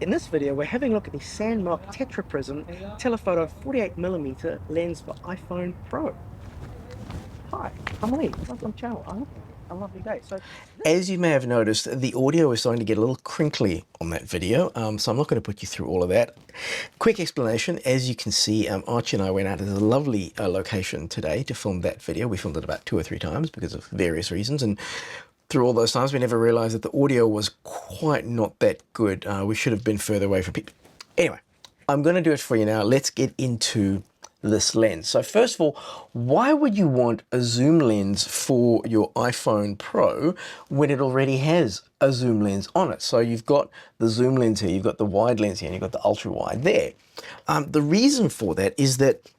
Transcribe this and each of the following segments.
In this video, we're having a look at the Sandmarc Tetraprism Telephoto 48mm lens for iPhone Pro. Hi, I'm Lee. Welcome to the channel. I hope you have a lovely day. As you may have noticed, the audio is starting to get a little crinkly on that video, so I'm not going to put you through all of that. Quick explanation, as you can see, Archie and I went out to a lovely location today to film that video. We filmed it about 2 or 3 times because of various reasons, and through all those times we never realized that the audio was quite not that good. We should have been further away from people. Anyway, I'm going to do it for you now. Let's get into this lens. So first of all, why would you want a zoom lens for your iPhone Pro when it already has a zoom lens on it? So you've got the zoom lens here, you've got the wide lens here, and you've got the ultra wide there. The reason for that is that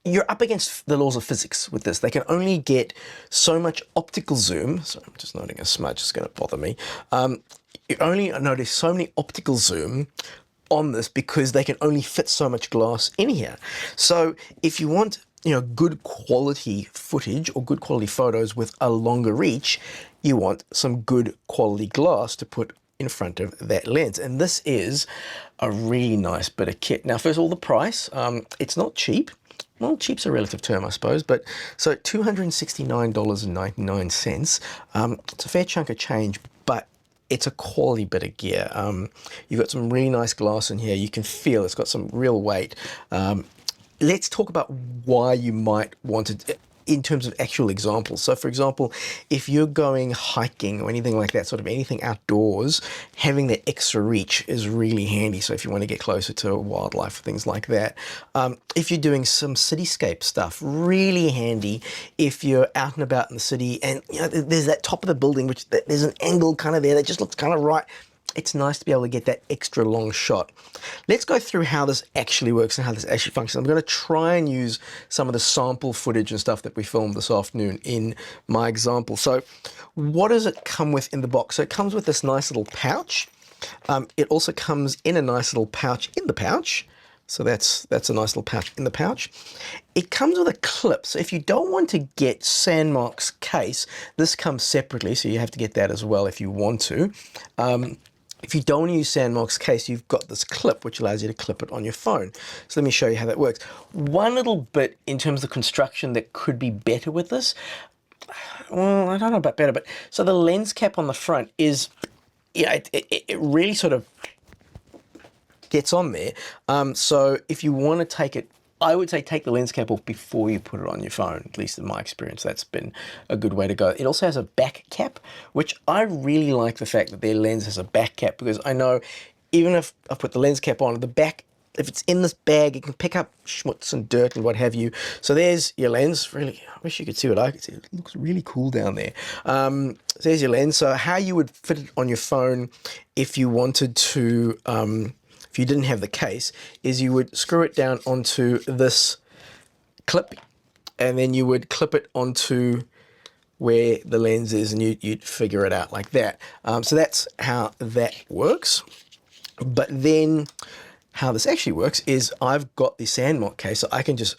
you're up against the laws of physics with this. They can only get so much optical zoom. So I'm just noting a smudge, it's going to bother me. You only notice so many optical zoom on this because they can only fit so much glass in here. So if you want, good quality footage or good quality photos with a longer reach, you want some good quality glass to put in front of that lens. And this is a really nice bit of kit. Now, first of all, the price, it's not cheap. Well, cheap's a relative term, I suppose, but so $269.99. It's a fair chunk of change, but it's a quality bit of gear. You've got some really nice glass in here. You can feel it's got some real weight. Let's talk about why you might want it in terms of actual examples. So for example, if you're going hiking or anything like that, sort of anything outdoors, having that extra reach is really handy. So if you want to get closer to wildlife, things like that. If you're doing some cityscape stuff, really handy if you're out and about in the city and there's that top of the building, which there's an angle kind of there that just looks kind of right. It's nice to be able to get that extra long shot. Let's go through how this actually works and how this actually functions. I'm going to try and use some of the sample footage and stuff that we filmed this afternoon in my example. So what does it come with in the box? So it comes with this nice little pouch. It also comes in a nice little pouch in the pouch. So that's a nice little pouch in the pouch. It comes with a clip. So if you don't want to get Sandmarc's case, this comes separately. So you have to get that as well if you want to. If you don't use Sandmarc's case, you've got this clip, which allows you to clip it on your phone. So let me show you how that works. One little bit in terms of the construction that could be better with this, well, I don't know about better, but so the lens cap on the front is, it really sort of gets on there. So if you want to take it, I would say take the lens cap off before you put it on your phone, at least in my experience. That's been a good way to go. It also has a back cap, which I really like the fact that their lens has a back cap, because I know even if I put the lens cap on, the back, if it's in this bag, it can pick up schmutz and dirt and what have you. So there's your lens. Really, I wish you could see what I could see. It looks really cool down there. So there's your lens. So how you would fit it on your phone if you wanted to, if you didn't have the case, is you would screw it down onto this clip, and then you would clip it onto where the lens is, and you'd figure it out like that. So that's how that works. But then how this actually works is I've got the Sandmarc case, so I can just,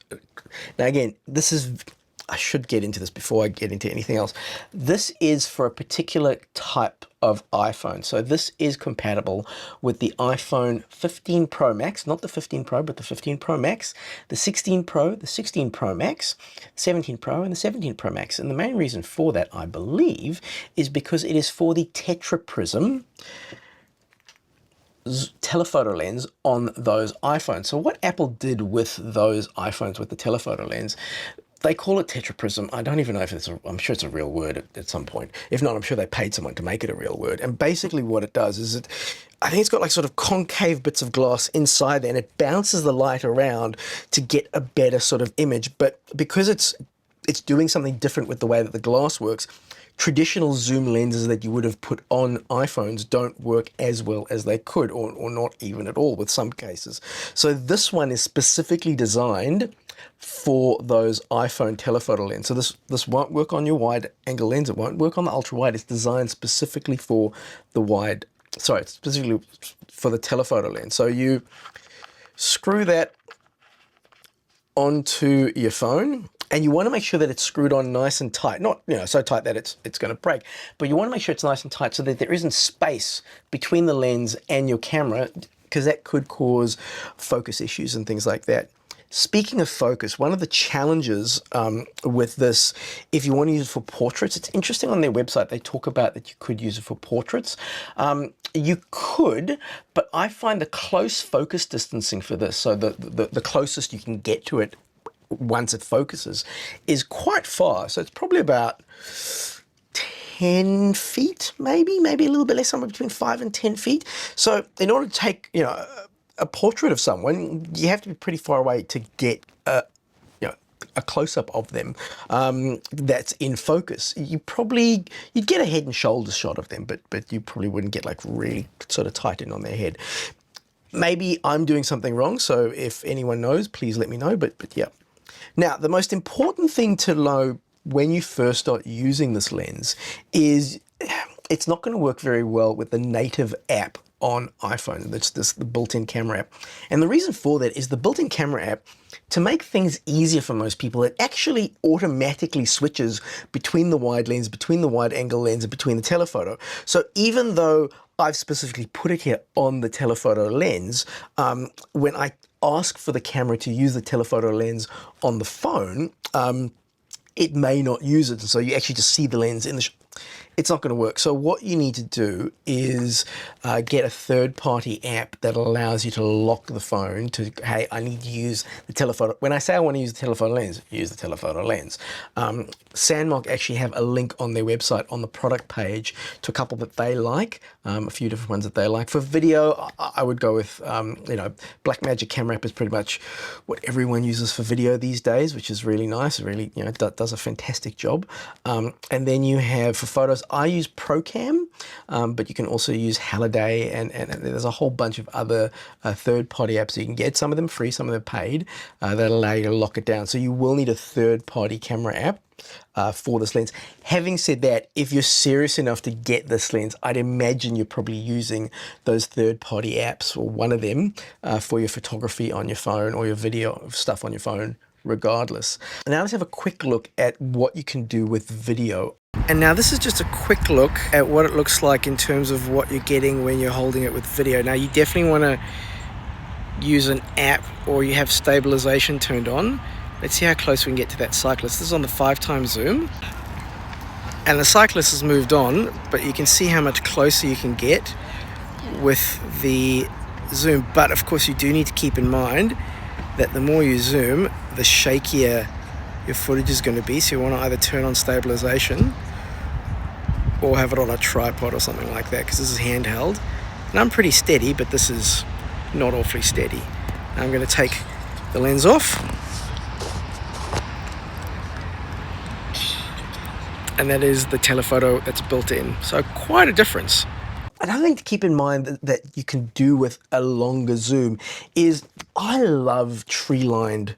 now again, this is, I should get into this before I get into anything else. This is for a particular type of iPhone. So this is compatible with the iPhone 15 Pro Max, not the 15 Pro, but the 15 Pro Max, the 16 Pro, the 16 Pro Max, 17 Pro, and the 17 Pro Max. And the main reason for that, I believe, is because it is for the Tetraprism telephoto lens on those iPhones. So what Apple did with those iPhones with the telephoto lens, they call it Tetraprism. I don't even know if I'm sure it's a real word at some point. If not, I'm sure they paid someone to make it a real word. And basically what it does is I think it's got like sort of concave bits of glass inside there, and it bounces the light around to get a better sort of image. But because it's doing something different with the way that the glass works, traditional zoom lenses that you would have put on iPhones don't work as well as they could, or not even at all with some cases. So this one is specifically designed for those iPhone telephoto lens. So this won't work on your wide angle lens. It won't work on the ultra wide. It's designed specifically for the wide, sorry, specifically for the telephoto lens. So you screw that onto your phone, And you want to make sure that it's screwed on nice and tight, not so tight that it's going to break, but you want to make sure it's nice and tight so that there isn't space between the lens and your camera, because that could cause focus issues and things like that. Speaking of focus, one of the challenges with this, if you want to use it for portraits, it's interesting on their website, they talk about that you could use it for portraits. You could, but I find the close focus distancing for this, so the closest you can get to it once it focuses, is quite far. So it's probably about 10 feet, maybe a little bit less, somewhere between 5 and 10 feet. So in order to take, a portrait of someone, you have to be pretty far away to get a close-up of them that's in focus. You'd get a head and shoulders shot of them, but you probably wouldn't get like really sort of tight in on their head. Maybe I'm doing something wrong, so if anyone knows, please let me know, but yeah. Now, the most important thing to know when you first start using this lens is it's not going to work very well with the native app on iPhone. That's the built-in camera app. And the reason for that is the built-in camera app, to make things easier for most people, it actually automatically switches between the wide lens, between the wide angle lens, and between the telephoto. So even though I've specifically put it here on the telephoto lens, when I ask for the camera to use the telephoto lens on the phone, it may not use it. And so you actually just see the lens in the it's not going to work. So what you need to do is get a third-party app that allows you to lock the phone to, hey, I need to use the telephoto. When I say I want to use the telephoto lens, use the telephoto lens. Sandmarc actually have a link on their website on the product page to a couple that they like, a few different ones that they like. For video, I would go with, Blackmagic Camera App is pretty much what everyone uses for video these days, which is really nice. It really, does a fantastic job. And then you have, for photos, I use Procam, but you can also use Halliday, and there's a whole bunch of other third-party apps you can get. Some of them free, some of them paid, that allow you to lock it down. So you will need a third-party camera app for this lens. Having said that, if you're serious enough to get this lens, I'd imagine you're probably using those third-party apps, or one of them, for your photography on your phone or your video stuff on your phone, regardless. Now let's have a quick look at what you can do with video. And now this is just a quick look at what it looks like in terms of what you're getting when you're holding it with video. Now you definitely want to use an app, or you have stabilization turned on. Let's see how close we can get to that cyclist. This is on the 5x zoom. And the cyclist has moved on, but you can see how much closer you can get with the zoom. But of course you do need to keep in mind that the more you zoom, the shakier your footage is going to be. So you want to either turn on stabilization or have it on a tripod or something like that, because this is handheld. And I'm pretty steady, but this is not awfully steady. Now I'm going to take the lens off. And that is the telephoto that's built in. So quite a difference. Another thing to keep in mind that you can do with a longer zoom is, I love tree-lined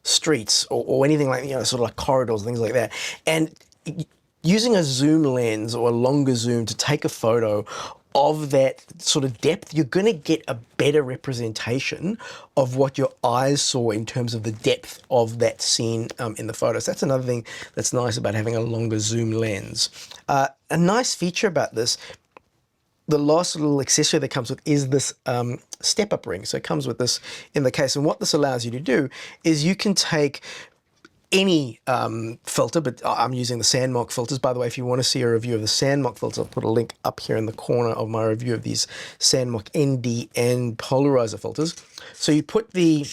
streets or anything like, sort of like corridors, things like that. And using a zoom lens or a longer zoom to take a photo of that sort of depth, you're going to get a better representation of what your eyes saw in terms of the depth of that scene in the photos. That's another thing that's nice about having a longer zoom lens. A nice feature about this, the last little accessory that comes with, is this step-up ring. So it comes with this in the case. And what this allows you to do is you can take any filter, but I'm using the Sandmarc filters. By the way, if you want to see a review of the Sandmarc filters, I'll put a link up here in the corner of my review of these Sandmarc ND and polarizer filters. So you put the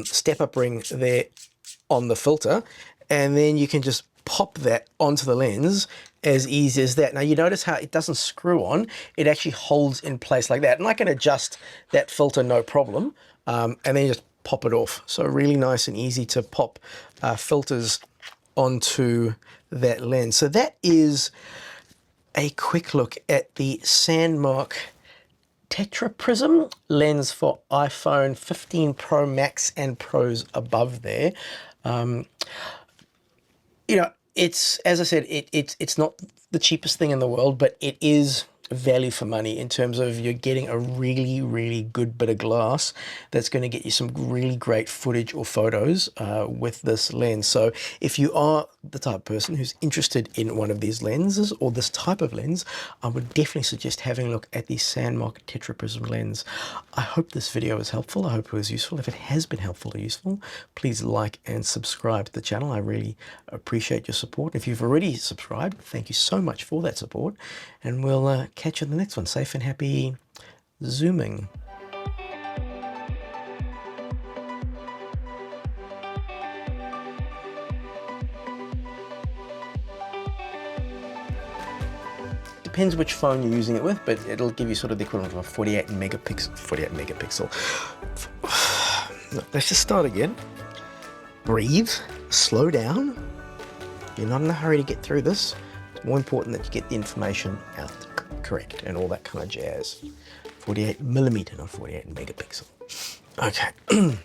step-up ring there on the filter, and then you can just pop that onto the lens as easy as that. Now you notice how it doesn't screw on, it actually holds in place like that. And I can adjust that filter no problem, and then just pop it off. So really nice and easy to pop filters onto that lens. So that is a quick look at the Sandmarc Tetraprism lens for iPhone 15 Pro Max and Pros above there. It's, as I said, it's not the cheapest thing in the world, but it is value for money in terms of you're getting a really, really good bit of glass that's going to get you some really great footage or photos with this lens. So if you are the type of person who's interested in one of these lenses or this type of lens, I would definitely suggest having a look at the Sandmarc Tetraprism lens. I hope this video was helpful. I hope it was useful. If it has been helpful or useful, please like and subscribe to the channel. I really appreciate your support. If you've already subscribed, thank you so much for that support, and we'll catch you in the next one. Safe and happy zooming. Depends which phone you're using it with, but it'll give you sort of the equivalent of a 48 megapixel. No, let's just start again. Breathe, slow down. You're not in a hurry to get through this. It's more important that you get the information out correct and all that kind of jazz. 48 millimeter, not 48 megapixel. Okay.